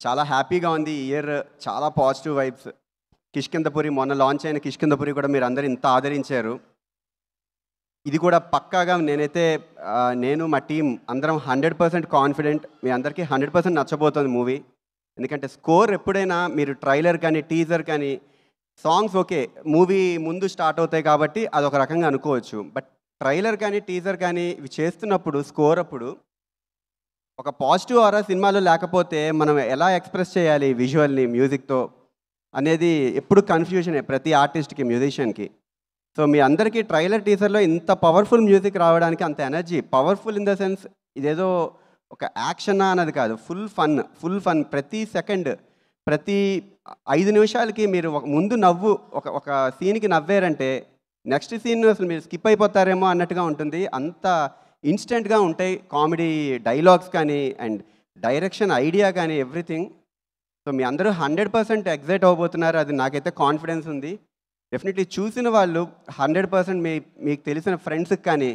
చాలా హ్యాపీగా ఉంది. ఈ ఇయర్ చాలా పాజిటివ్ వైబ్స్. కిష్కింధపురి మొన్న లాంచ్ అయిన కిష్కింధపురి కూడా మీరందరూ ఇంత ఆదరించారు. ఇది కూడా పక్కాగా నేనైతే నేను మా టీం అందరం 100% కాన్ఫిడెంట్. మీ అందరికీ 100% నచ్చబోతుంది మూవీ. ఎందుకంటే స్కోర్ ఎప్పుడైనా మీరు ట్రైలర్ కానీ, టీజర్ కానీ, సాంగ్స్ ఓకే మూవీ ముందు స్టార్ట్ అవుతాయి కాబట్టి అదొక రకంగా అనుకోవచ్చు. బట్ ట్రైలర్ కానీ, టీజర్ కానీ ఇవి చేస్తున్నప్పుడు స్కోర్ అప్పుడు ఒక పాజిటివ్ ఆరా సినిమాలో లేకపోతే మనం ఎలా ఎక్స్ప్రెస్ చేయాలి విజువల్ని మ్యూజిక్తో అనేది ఎప్పుడు కన్ఫ్యూజనే ప్రతి ఆర్టిస్ట్కి, మ్యూజిషియన్కి. సో మీ అందరికీ ట్రైలర్ టీజర్లో ఇంత పవర్ఫుల్ మ్యూజిక్ రావడానికి అంత energy, powerful in the sense ఇదేదో ఒక యాక్షనా అన్నది కాదు, ఫుల్ ఫన్. ప్రతి సెకండ్, ప్రతి 5 నిమిషాలకి మీరు ముందు నవ్వు ఒక సీన్కి నవ్వారంటే నెక్స్ట్ సీన్ అసలు మీరు స్కిప్ అయిపోతారేమో అన్నట్టుగా ఉంటుంది. అంత ఇన్స్టెంట్గా ఉంటాయి కామెడీ డైలాగ్స్ కానీ అండ్ డైరెక్షన్ ఐడియా కానీ ఎవ్రీథింగ్. సో మీ అందరూ 100% ఎగ్జైట్ అవ్వబోతున్నారు. అది నాకైతే కాన్ఫిడెన్స్ ఉంది. డెఫినెట్లీ చూసిన వాళ్ళు 100% మీకు తెలిసిన ఫ్రెండ్స్కి కానీ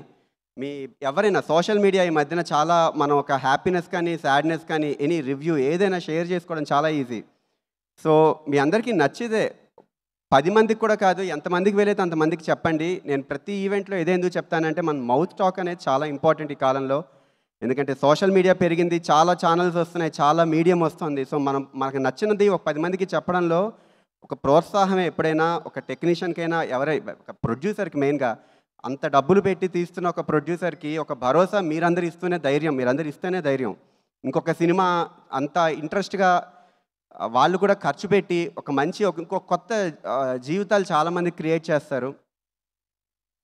మీ ఎవరైనా సోషల్ మీడియా ఈ మధ్యన చాలా మనం ఒక హ్యాపీనెస్ కానీ, సాడ్నెస్ కానీ, ఎనీ రివ్యూ ఏదైనా షేర్ చేసుకోవడం చాలా ఈజీ. సో మీ అందరికీ నచ్చితే 10 మందికి కూడా కాదు, ఎంతమందికి వీలైతే అంతమందికి చెప్పండి. నేను ప్రతి ఈవెంట్లో ఎందుకు చెప్తానంటే మన మౌత్ టాక్ అనేది చాలా ఇంపార్టెంట్ ఈ కాలంలో. ఎందుకంటే సోషల్ మీడియా పెరిగింది, చాలా ఛానల్స్ వస్తున్నాయి, చాలా మీడియం వస్తుంది. సో మనకు నచ్చినది ఒక 10 మందికి చెప్పడంలో ఒక ప్రోత్సాహమే ఎప్పుడైనా ఒక టెక్నీషియన్కైనా ఒక ప్రొడ్యూసర్కి మెయిన్గా అంత డబ్బులు పెట్టి తీస్తున్న ఒక ప్రొడ్యూసర్కి ఒక భరోసా మీరందరూ ఇస్తేనే ధైర్యం. ఇంకొక సినిమా అంత ఇంట్రెస్ట్గా వాళ్ళు కూడా ఖర్చు పెట్టి ఒక మంచి ఇంకొక కొత్త జీవితాలు చాలామంది క్రియేట్ చేస్తారు.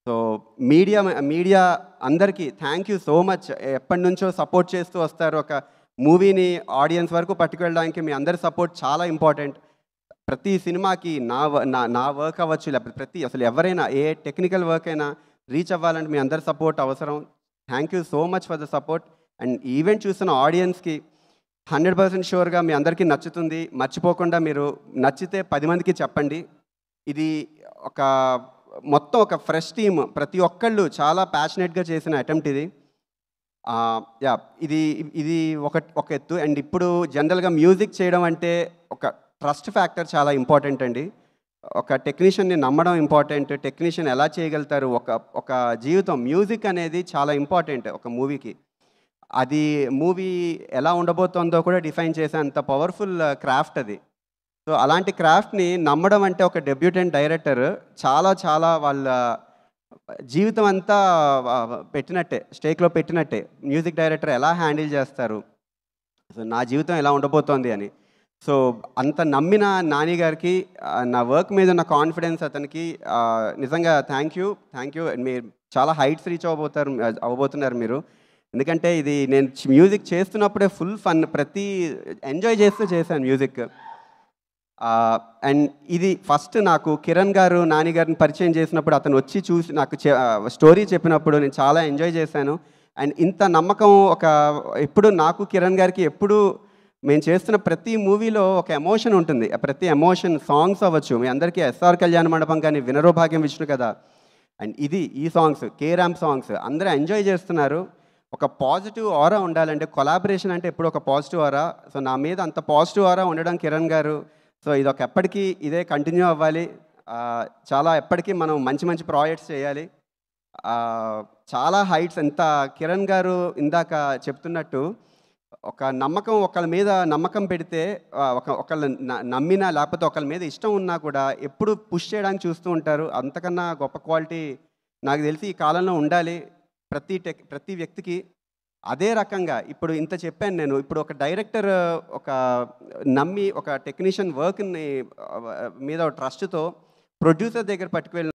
సో మీడియా అందరికీ థ్యాంక్ యూ సో మచ్. ఎప్పటి నుంచో సపోర్ట్ చేస్తూ వస్తారు. ఒక మూవీని ఆడియన్స్ వరకు పట్టుకెళ్ళడానికి మీ అందరి సపోర్ట్ చాలా ఇంపార్టెంట్. ప్రతి సినిమాకి నా వర్క్ అవ్వచ్చు, లేకపోతే అసలు ఎవరైనా ఏ టెక్నికల్ వర్క్ అయినా రీచ్ అవ్వాలంటే మీ అందరి సపోర్ట్ అవసరం. Thank you so much for the support. And event చూస్తున్న ఆడియన్స్కి 100% షూర్గా మీ అందరికీ నచ్చుతుంది. మర్చిపోకుండా మీరు నచ్చితే 10 మందికి చెప్పండి. ఇది మొత్తం ఒక ఫ్రెష్ టీమ్, ప్రతి ఒక్కళ్ళు చాలా ప్యాషనెట్గా చేసిన అటెంప్ట్ ఇది. ఇది ఒక ఎత్తు. అండ్ ఇప్పుడు జనరల్గా మ్యూజిక్ చేయడం అంటే ఒక ట్రస్ట్ ఫ్యాక్టర్ చాలా ఇంపార్టెంట్ అండి. ఒక టెక్నీషియన్ని నమ్మడం ఇంపార్టెంట్. టెక్నీషియన్ ఎలా చేయగలుగుతారు, ఒక జీవితం మ్యూజిక్ అనేది చాలా ఇంపార్టెంట్ ఒక మూవీకి. అది మూవీ ఎలా ఉండబోతోందో కూడా డిఫైన్ చేసే అంత పవర్ఫుల్ క్రాఫ్ట్ అది. సో అలాంటి క్రాఫ్ట్ని నమ్మడం అంటే ఒక డెబ్యూటెంట్ డైరెక్టర్ చాలా వాళ్ళ జీవితం అంతా స్టేక్లో పెట్టినట్టే. మ్యూజిక్ డైరెక్టర్ ఎలా హ్యాండిల్ చేస్తారు, సో నా జీవితం ఎలా ఉండబోతోంది అని. సో అంత నమ్మిన నాని గారికి, నా వర్క్ మీద ఉన్న కాన్ఫిడెన్స్ అతనికి నిజంగా థ్యాంక్ యూ. మీరు చాలా హైట్స్ రీచ్ అవ్వబోతున్నారు మీరు. ఎందుకంటే ఇది నేను మ్యూజిక్ చేస్తున్నప్పుడే ఫుల్ ఫన్, ఎంజాయ్ చేస్తూ చేశాను మ్యూజిక్. అండ్ ఇది ఫస్ట్ నాకు కిరణ్ గారు నాని గారిని పరిచయం చేసినప్పుడు అతను వచ్చి చూసి నాకు స్టోరీ చెప్పినప్పుడు నేను చాలా ఎంజాయ్ చేశాను. అండ్ ఇంత నమ్మకం ఎప్పుడు నాకు కిరణ్ గారికి ఎప్పుడు మేము చేస్తున్న ప్రతి మూవీలో ఒక ఎమోషన్ ఉంటుంది. ప్రతి ఎమోషన్ సాంగ్స్ అవ్వచ్చు, మీ అందరికీ ఎస్ఆర్ కళ్యాణ మండపం కానీ, వినరో భాగ్యం విష్ణు కదా, అండ్ ఈ సాంగ్స్ కే-ర్యాంప్ సాంగ్స్ అందరూ ఎంజాయ్ చేస్తున్నారు. ఒక పాజిటివ్ ఆరా ఉండాలంటే కొలాబరేషన్ అంటే ఎప్పుడు ఒక పాజిటివ్ ఆరా. సో నా మీద అంత పాజిటివ్ ఆరా ఉండడం కిరణ్ గారు. సో ఇది ఎప్పటికీ ఇదే కంటిన్యూ అవ్వాలి. చాలా ఎప్పటికీ మనం మంచి ప్రాజెక్ట్స్ చేయాలి. చాలా హైట్స్. ఎంత కిరణ్ గారు ఇందాక చెప్తున్నట్టు ఒక ఒకళ్ళ మీద నమ్మకం పెడితే, ఒకళ్ళ నమ్మినా లేకపోతే ఒకళ్ళ మీద ఇష్టం ఉన్నా కూడా ఎప్పుడు పుష్ చేయడానికి చూస్తూ ఉంటారు. అంతకన్నా గొప్ప క్వాలిటీ నాకు తెలిసి ఈ కాలంలో ఉండాలి ప్రతి వ్యక్తికి. అదే రకంగా ఇప్పుడు ఇంత చెప్పాను నేను. ఇప్పుడు ఒక డైరెక్టర్ నమ్మి ఒక టెక్నీషియన్ వర్క్ని మీద ట్రస్ట్తో ప్రొడ్యూసర్ దగ్గర పట్టుకువెళ్ళి